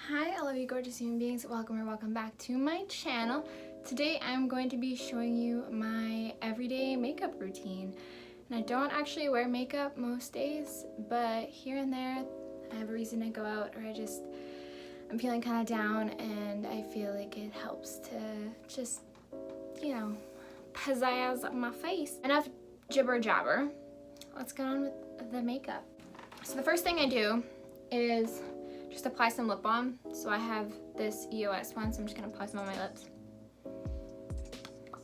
Hi, all of you gorgeous human beings. Welcome or welcome back to my channel. Today I'm going to be showing you my everyday makeup routine. And I don't actually wear makeup most days, but here and there I have a reason to go out, or I'm feeling kind of down and I feel like it helps to just, pizzazz up my face. Enough jibber jabber. Let's get on with the makeup. So the first thing I do is just apply some lip balm. So I have this EOS one, so I'm just gonna apply some on my lips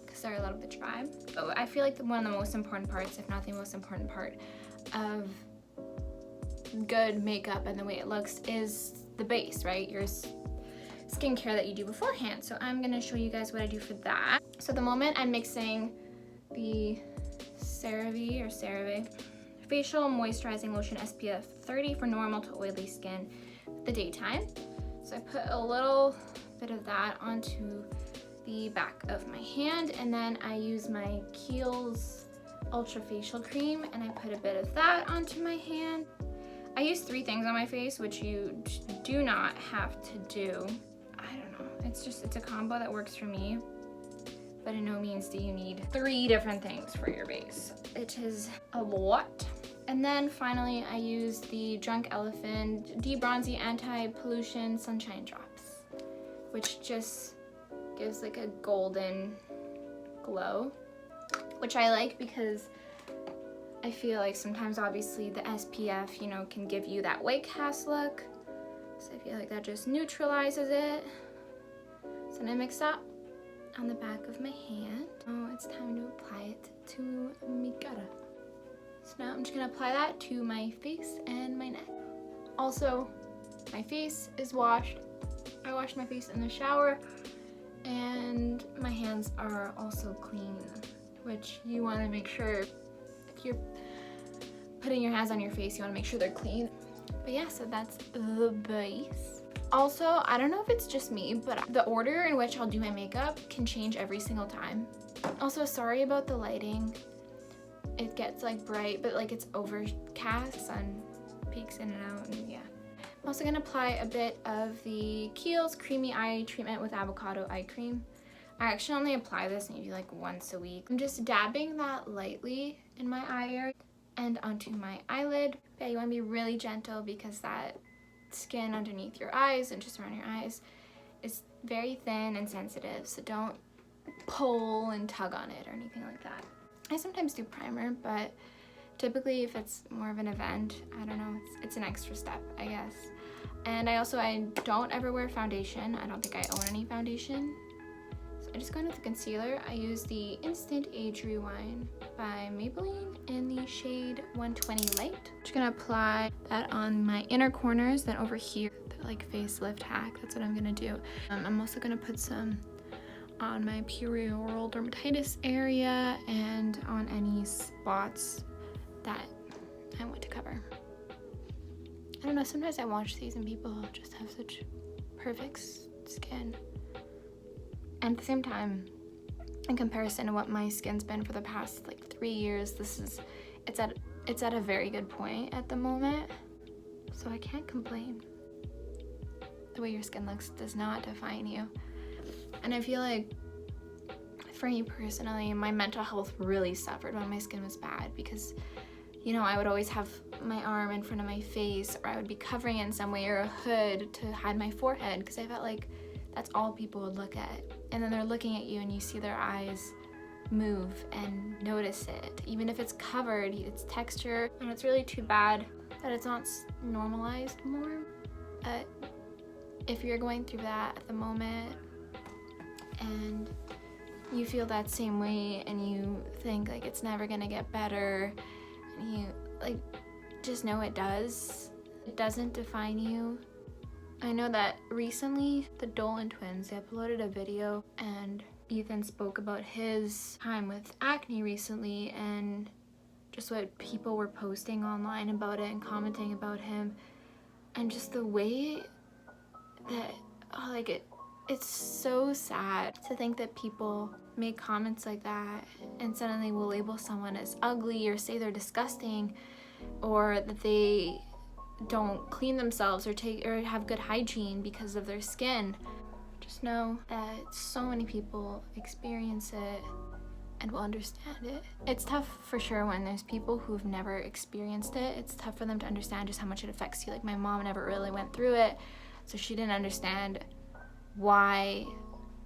because they're a little bit dry. But I feel like one of the most important parts, if not the most important part, of good makeup and the way it looks is the base, right? Your skincare that you do beforehand. So I'm gonna show you guys what I do for that. So at the moment I'm mixing the CeraVe Facial Moisturizing Lotion SPF 30 for normal to oily skin the daytime. So I put a little bit of that onto the back of my hand, and then I use my Kiehl's Ultra Facial Cream and I put a bit of that onto my hand. I use 3 things on my face, which you do not have to do. I don't know, it's a combo that works for me, but in no means do you need 3 different things for your base. It is a lot. And then finally I use the Drunk Elephant De-Bronzy Anti-Pollution Sunshine Drops, which just gives like a golden glow, which I like because I feel like sometimes obviously the SPF, can give you that white cast look. So I feel like that just neutralizes it. So then I mix that on the back of my hand. Oh, it's time to apply it to my cara. So now I'm just gonna apply that to my face and my neck. Also, my face is washed. I washed my face in the shower, and my hands are also clean, which you wanna make sure if you're putting your hands on your face, you wanna make sure they're clean. But yeah, so that's the base. Also, I don't know if it's just me, but the order in which I'll do my makeup can change every single time. Also, sorry about the lighting. It gets like bright, but like it's overcast, sun peeks in and out, and yeah. I'm also gonna apply a bit of the Kiehl's Creamy Eye Treatment with Avocado Eye Cream. I actually only apply this maybe like once a week. I'm just dabbing that lightly in my eye area and onto my eyelid. But yeah, you wanna be really gentle because that skin underneath your eyes and just around your eyes is very thin and sensitive, so don't pull and tug on it or anything like that. I sometimes do primer, but typically if it's more of an event, I don't know, it's an extra step, I guess. And I don't ever wear foundation. I don't think I own any foundation. So I just go in with the concealer. I use the Instant Age Rewind by Maybelline in the shade 120 Light. Just gonna apply that on my inner corners, then over here, the like facelift hack, that's what I'm gonna do. I'm also gonna put some on my perioral dermatitis area and on any spots that I want to cover. I don't know, sometimes I watch these and people just have such perfect skin. And at the same time, in comparison to what my skin's been for the past like 3 years, it's at a very good point at the moment. So I can't complain. The way your skin looks does not define you. And I feel like for me personally, my mental health really suffered when my skin was bad because, I would always have my arm in front of my face, or I would be covering it in some way, or a hood to hide my forehead, because I felt like that's all people would look at. And then they're looking at you and you see their eyes move and notice it. Even if it's covered, it's texture, and it's really too bad that it's not normalized more. But if you're going through that at the moment, and you feel that same way and you think like it's never gonna get better, and you just know it does. It doesn't define you. I know that recently the Dolan twins, they uploaded a video and Ethan spoke about his time with acne recently and just what people were posting online about it and commenting about him, and just the way that it's so sad to think that people make comments like that and suddenly will label someone as ugly or say they're disgusting, or that they don't clean themselves or have good hygiene because of their skin. Just know that so many people experience it and will understand it. It's tough for sure when there's people who've never experienced it. It's tough for them to understand just how much it affects you. Like my mom never really went through it, so she didn't understand why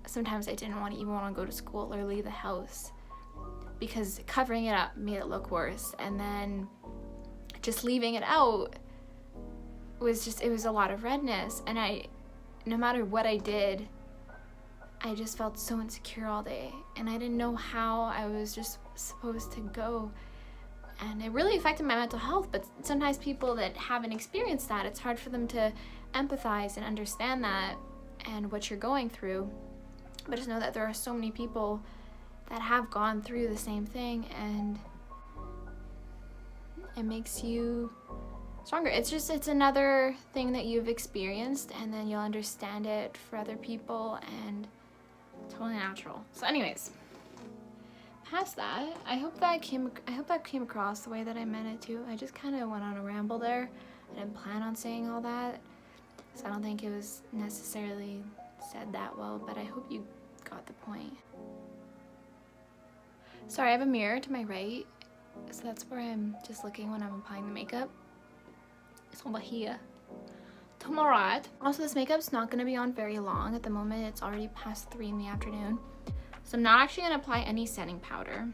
sometimes I didn't even want to go to school or leave the house, because covering it up made it look worse, and then just leaving it out it was a lot of redness, and no matter what I did, I just felt so insecure all day, and I didn't know how I was just supposed to go, and it really affected my mental health. But sometimes people that haven't experienced that, it's hard for them to empathize and understand that and what you're going through. But just know that there are so many people that have gone through the same thing, and it makes you stronger. It's another thing that you've experienced, and then you'll understand it for other people, and totally natural. So anyways, past that, I hope that came across the way that I meant it to. I just kind of went on a ramble there. I didn't plan on saying all that, so I don't think it was necessarily said that well, but I hope you got the point. Sorry, I have a mirror to my right, so that's where I'm just looking when I'm applying the makeup. It's over here. To my right. Also, this makeup's not going to be on very long. At the moment, it's already past 3 in the afternoon. So I'm not actually going to apply any setting powder.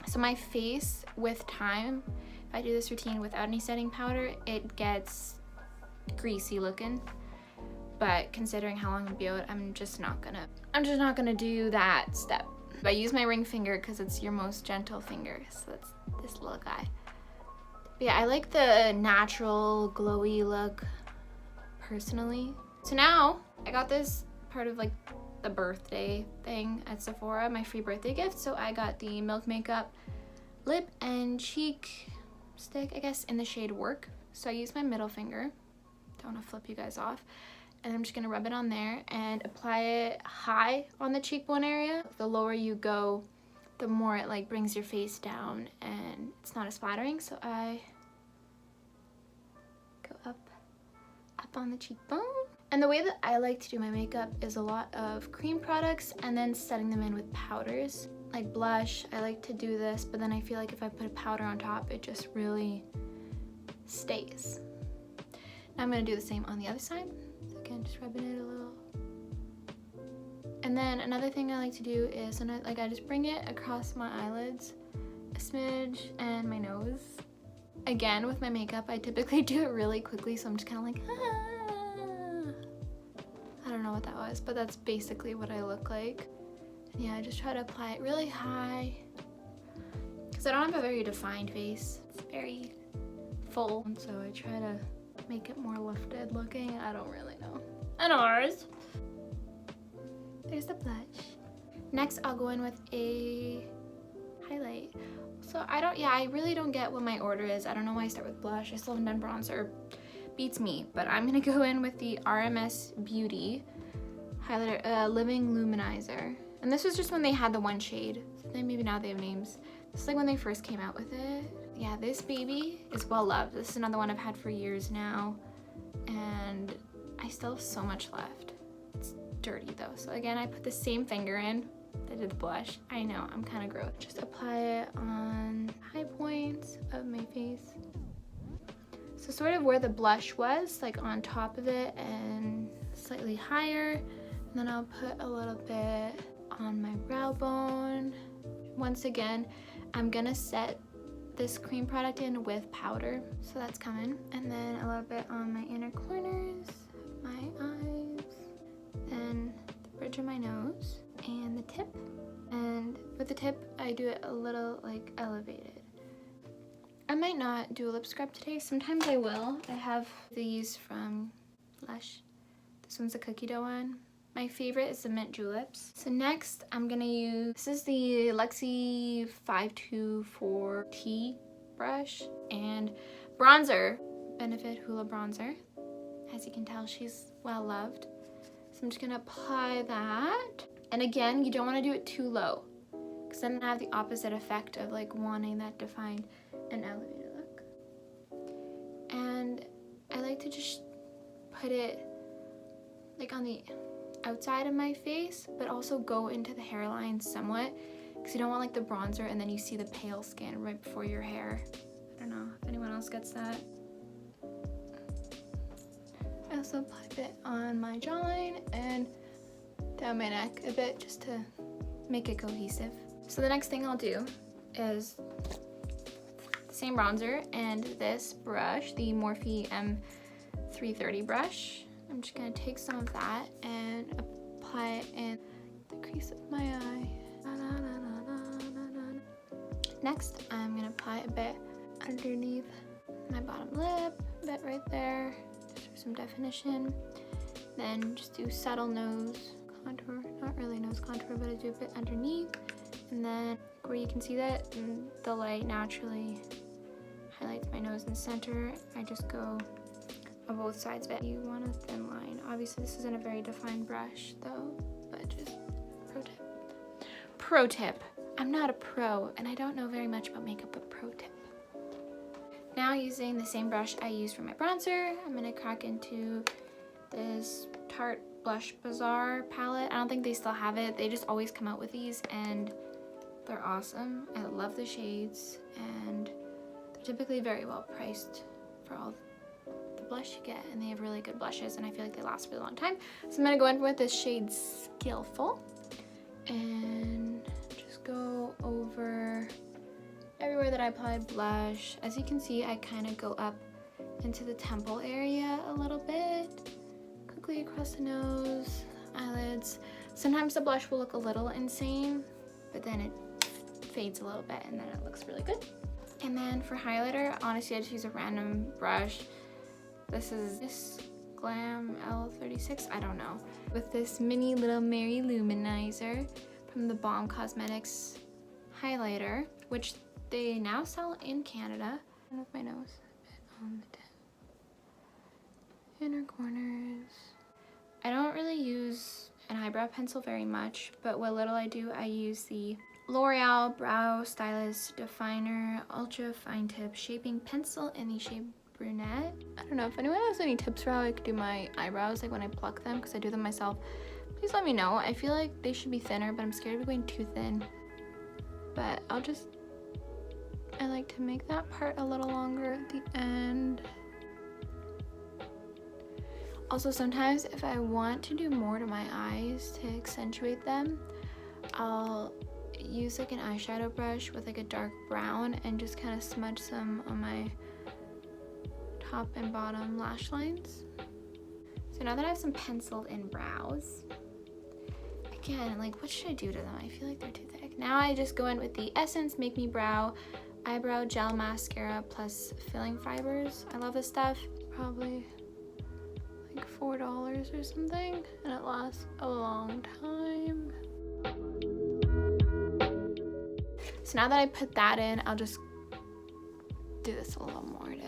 So my face, with time, if I do this routine without any setting powder, it gets greasy looking. But considering how long I'll be out, I'm just not gonna do that step. I use my ring finger because it's your most gentle finger. So that's this little guy. But yeah, I like the natural glowy look personally. So now I got this part of like the birthday thing at Sephora, my free birthday gift. So I got the Milk Makeup lip and cheek stick, I guess, in the shade Work. So I use my middle finger. Don't want to flip you guys off. And I'm just gonna rub it on there and apply it high on the cheekbone area. The lower you go, the more it like brings your face down and it's not as flattering. So I go up on the cheekbone. And the way that I like to do my makeup is a lot of cream products and then setting them in with powders. Like blush, I like to do this, but then I feel like if I put a powder on top, it just really stays. Now I'm gonna do the same on the other side. So again, just rubbing it a little. And then another thing I like to do is I just bring it across my eyelids, a smidge, and my nose. Again, with my makeup, I typically do it really quickly, so I'm just kind of like, ah. I don't know what that was, but that's basically what I look like. And yeah, I just try to apply it really high because I don't have a very defined face. It's very full, and so I try to make it more lifted looking. I don't really know. Anyways, there's the blush. Next, I'll go in with a highlight. So I really don't get what my order is. I don't know why I start with blush. I still haven't done bronzer. Beats me. But I'm gonna go in with the RMS Beauty highlighter, Living Luminizer. And this was just when they had the one shade. So maybe now they have names. This is like when they first came out with it. Yeah, this baby is well loved. This is another one I've had for years now. And I still have so much left. It's dirty though. So again, I put the same finger in that did the blush. I know, I'm kind of gross. Just apply it on high points of my face. So sort of where the blush was, like on top of it and slightly higher. And then I'll put a little bit on my brow bone. Once again, I'm gonna set this cream product in with powder. So that's coming. And then a little bit on my inner corners, my eyes, then the bridge of my nose, and the tip. And with the tip, I do it a little like elevated. I might not do a lip scrub today. Sometimes I will. I have these from Lush. This one's a cookie dough one. My favorite is the mint juleps. So next I'm gonna use, this is the Luxie 524T brush and bronzer, Benefit Hoola bronzer. As you can tell, she's well loved. So I'm just gonna apply that. And again, you don't wanna do it too low because then I have the opposite effect of like wanting that defined and elevated look. And I like to just put it like on the outside of my face, but also go into the hairline somewhat, because you don't want like the bronzer and then you see the pale skin right before your hair. I don't know if anyone else gets that. I also apply a bit on my jawline and down my neck a bit, just to make it cohesive. So the next thing I'll do is the same bronzer and this brush, the Morphe M330 brush. I'm just gonna take some of that and apply it in the crease of my eye. Next, I'm gonna apply a bit underneath my bottom lip, a bit right there, just for some definition. Then just do subtle nose contour, not really nose contour, but I do a bit underneath. And then where you can see that the light naturally highlights my nose in the center, I just go on both sides of it. You want a thin line. Obviously this isn't a very defined brush though, but just pro tip. Pro tip. I'm not a pro and I don't know very much about makeup, but pro tip. Now using the same brush I used for my bronzer, I'm gonna crack into this Tarte Blush Bazaar palette. I don't think they still have it. They just always come out with these and they're awesome. I love the shades and they're typically very well priced for all the blush you get, and they have really good blushes and I feel like they last for a long time. So I'm gonna go in with this shade Skillful and just go over everywhere that I applied blush. As you can see, I kind of go up into the temple area a little bit, quickly across the nose, eyelids. Sometimes the blush will look a little insane, but then it fades a little bit and then it looks really good. And then for highlighter, honestly, I just use a random brush. This is this Glam L36, I don't know. With this mini little Mary Luminizer from the Balm Cosmetics highlighter, which they now sell in Canada. With my nose, a bit on the inner corners. I don't really use an eyebrow pencil very much, but what little I do, I use the L'Oreal Brow Stylist Definer Ultra Fine Tip Shaping Pencil in the shade Brunette. I don't know if anyone has any tips for how I could do my eyebrows, like when I pluck them, because I do them myself. Please let me know. I feel like they should be thinner, but I'm scared of going too thin. But I like to make that part a little longer at the end. Also, sometimes if I want to do more to my eyes to accentuate them, I'll use like an eyeshadow brush with like a dark brown and just kind of smudge some on my top and bottom lash lines. So now that I have some penciled in brows, again, like what should I do to them? I feel like they're too thick. Now I just go in with the Essence Make Me Brow Eyebrow Gel Mascara plus Filling Fibers. I love this stuff. Probably like $4 or something, and it lasts a long time. So now that I put that in, I'll just do this a little more to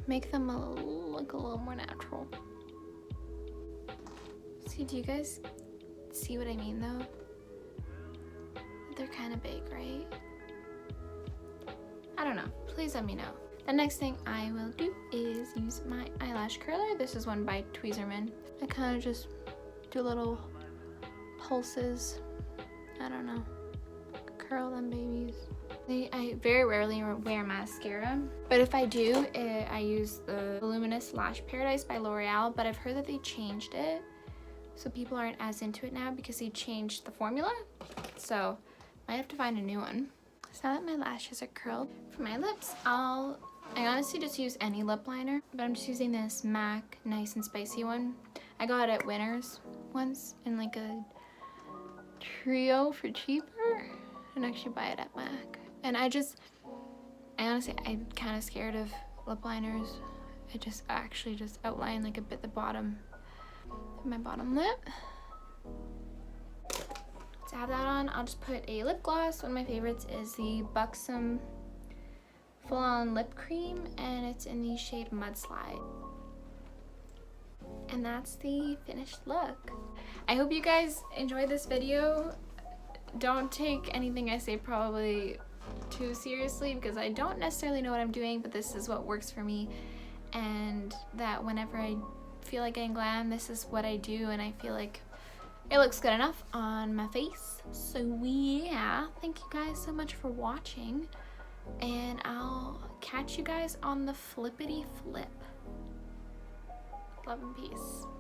make them look a little more natural. See, do you guys see what I mean though? They're kind of big, right? I don't know. Please let me know. The next thing I will do is use my eyelash curler. This is one by Tweezerman. I kind of just do little pulses. I don't know. Curl them babies. I very rarely wear mascara, but if I do, I use the Voluminous Lash Paradise by L'Oreal, but I've heard that they changed it, so people aren't as into it now because they changed the formula, so I have to find a new one. So now that my lashes are curled, for my lips, I honestly just use any lip liner, but I'm just using this MAC Nice and Spicy one. I got it at Winners once in like a trio for cheaper, and actually buy it at MAC. And honestly, I'm kind of scared of lip liners. I just outline like a bit the bottom of my bottom lip. To have that on, I'll just put a lip gloss. One of my favorites is the Buxom Full On Lip Cream, and it's in the shade Mudslide. And that's the finished look. I hope you guys enjoyed this video. Don't take anything I say probably too seriously because I don't necessarily know what I'm doing, but this is what works for me. and that whenever I feel like getting glam, this is what I do, and I feel like it looks good enough on my face. So yeah, thank you guys so much for watching, and I'll catch you guys on the flippity flip. Love and peace.